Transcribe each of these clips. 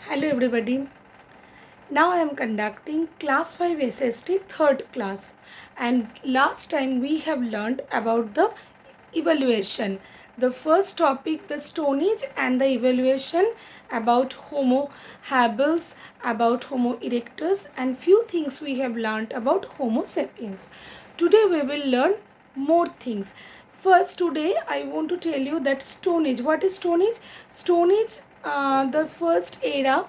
Hello everybody. Now I am conducting class 5 SST third class, and last time we have learned about the evaluation. The first topic, the Stone Age, and the evaluation about Homo habilis, about Homo erectus, and few things we have learned about Homo sapiens. Today we will learn more things. First, today I want to tell you that Stone Age. What is Stone Age? Stone Age, the first era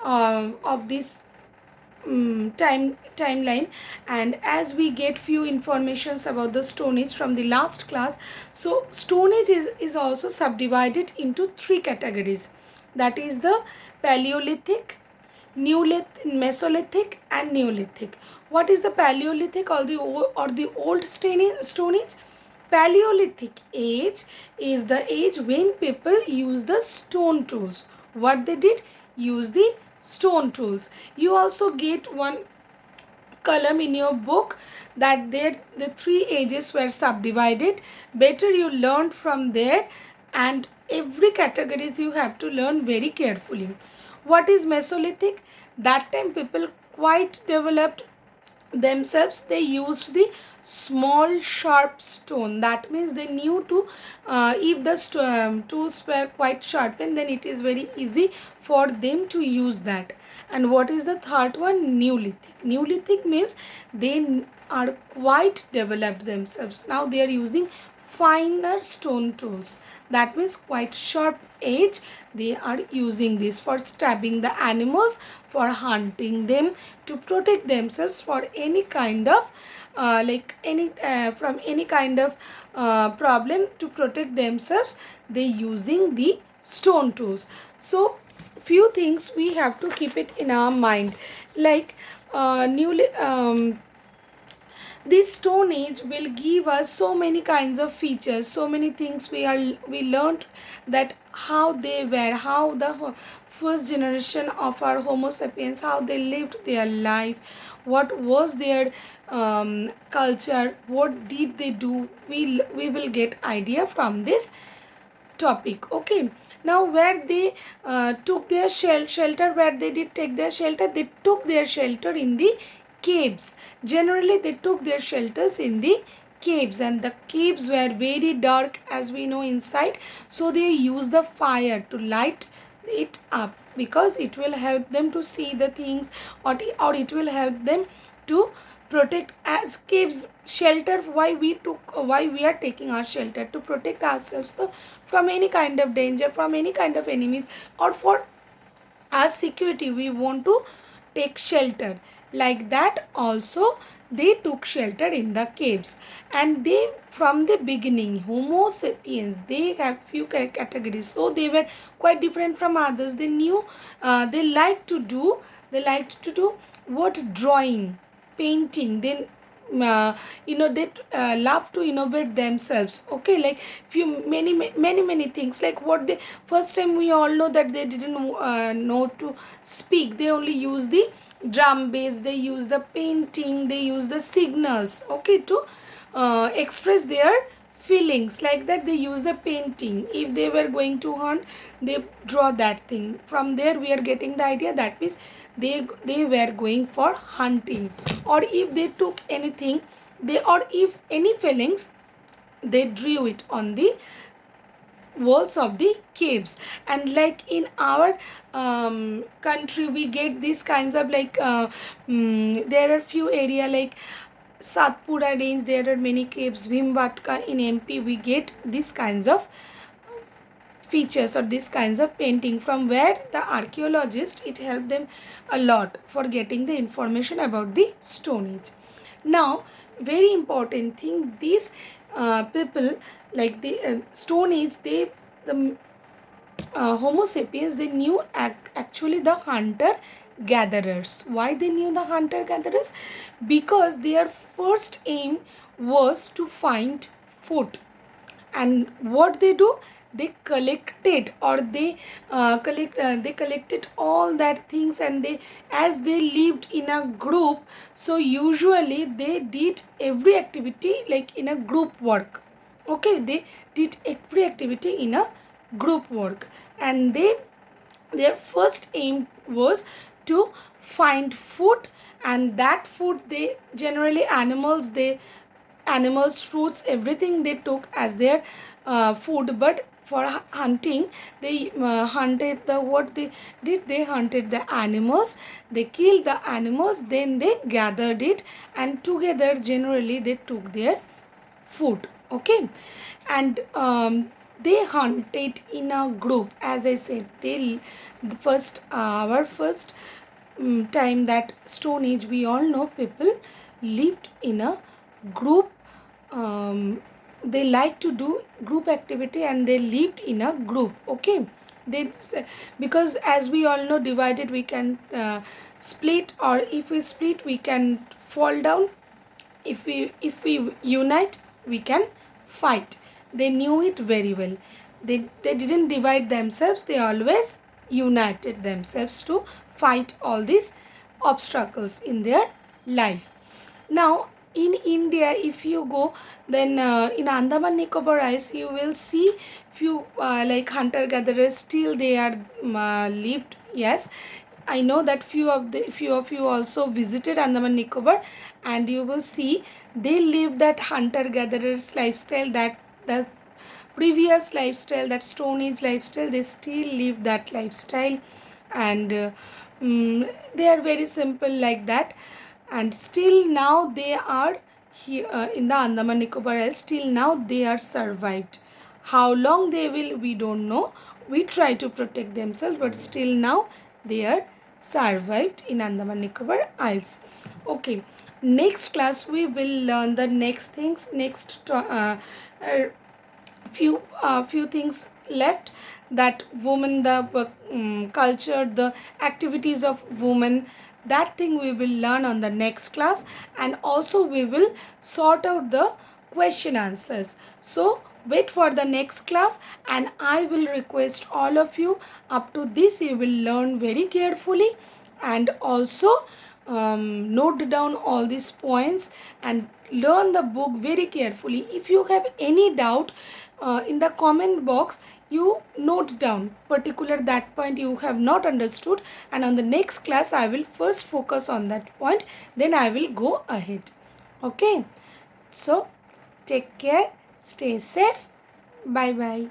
of this timeline, and as we get few informations about the Stone Age from the last class, so Stone Age is also subdivided into three categories, that is the Paleolithic, Mesolithic, and Neolithic. What is the Paleolithic or the old Stone Age? Paleolithic age is the age when people use the stone tools. What they did? Use the stone tools. You also get one column in your book that there the three ages were subdivided. Better you learn from there, and every categories you have to learn very carefully. What is Mesolithic? That time people quite developed themselves. They used the small sharp stone. That means they knew to if the tools were quite sharpened, then it is very easy for them to use that. And what is the third one? Neolithic means they are quite developed themselves. Now they are using finer stone tools. That means quite sharp edge. They are using this for stabbing the animals, for hunting them, to protect themselves for any kind of from any kind of problem. To protect themselves, they using the stone tools. So few things we have to keep it in our mind, like newly this Stone Age will give us so many kinds of features, so many things we learned, that how they were, how the first generation of our Homo sapiens, how they lived their life, what was their culture, what did they do. We will get idea from this topic. Okay, now where they took their shelter, where they did take their shelter, they took their shelter in the caves. Generally they took their shelters in the caves, and the caves were very dark, as we know, inside. So they use the fire to light it up, because it will help them to see the things, or it will help them to protect. As caves shelter, why we are taking our shelter? To protect ourselves from any kind of danger, from any kind of enemies, or for our security we want to take shelter. Like that also they took shelter in the caves. And they, from the beginning, Homo sapiens, they have few categories, so they were quite different from others. They knew, they liked to do what? Drawing, painting. Then they love to innovate themselves. Okay, like few many things, like what they, first time we all know that they didn't know to speak. They only use the drum bass, they use the painting, they use the signals, okay, to express their feelings. Like that they use the painting. If they were going to hunt, they draw that thing. From there we are getting the idea, that means they were going for hunting. Or if they took anything, they, or if any feelings, they drew it on the walls of the caves. And like in our country, we get these kinds of there are few area like Satpura range, there are many caves. Bhimbatka in MP, we get these kinds of features or these kinds of painting, from where the archaeologist, it helped them a lot for getting the information about the Stone Age. Now, very important thing, these people, like the Stone Age, they, the Homo sapiens, they knew actually the hunter gatherers. Why they knew the hunter gatherers? Because their first aim was to find food. And what they do, they collected, or they collected all that things. And they, as they lived in a group, so usually they did every activity like in a group work. Okay, they did every activity in a group work. And they Their first aim was to find food, and that food, they generally animals, fruits, everything they took as their food. But for hunting, they hunted the what they did, they hunted the animals, they killed the animals, then they gathered it, and together generally they took their food. Okay. And they hunted in a group. As I said, the first our first time, that stone age, we all know people lived in a group. They like to do group activity, and they lived in a group. Okay. they because as we all know, divided we can split, or if we split we can fall down. If we unite, we can fight. They knew it very well. They didn't divide themselves, they always united themselves to fight all these obstacles in their life. Now in India, if you go, then in Andaman Nicobar Islands, you will see few like hunter gatherers, still they are lived. Yes, I know that few of you also visited Andaman Nicobar, and you will see they live that hunter gatherers lifestyle, that the previous lifestyle, that stone age lifestyle. They still live that lifestyle, and they are very simple like that. And still now they are here in the Andaman Nicobar Islands. Still now they are survived. How long they will, we don't know. We try to protect themselves, but still now they are survived in Andaman Nicobar Isles. Okay, next class we will learn the next things. Uh, few things left, that woman, the culture, the activities of women, that thing we will learn on the next class. And also we will sort out the question answers. So wait for the next class, and I will request all of you, up to this you will learn very carefully, and also note down all these points, and learn the book very carefully. If you have any doubt, in the comment box you note down particular that point you have not understood, and on the next class I will first focus on that point, then I will go ahead. Okay, so take care, stay safe, bye bye.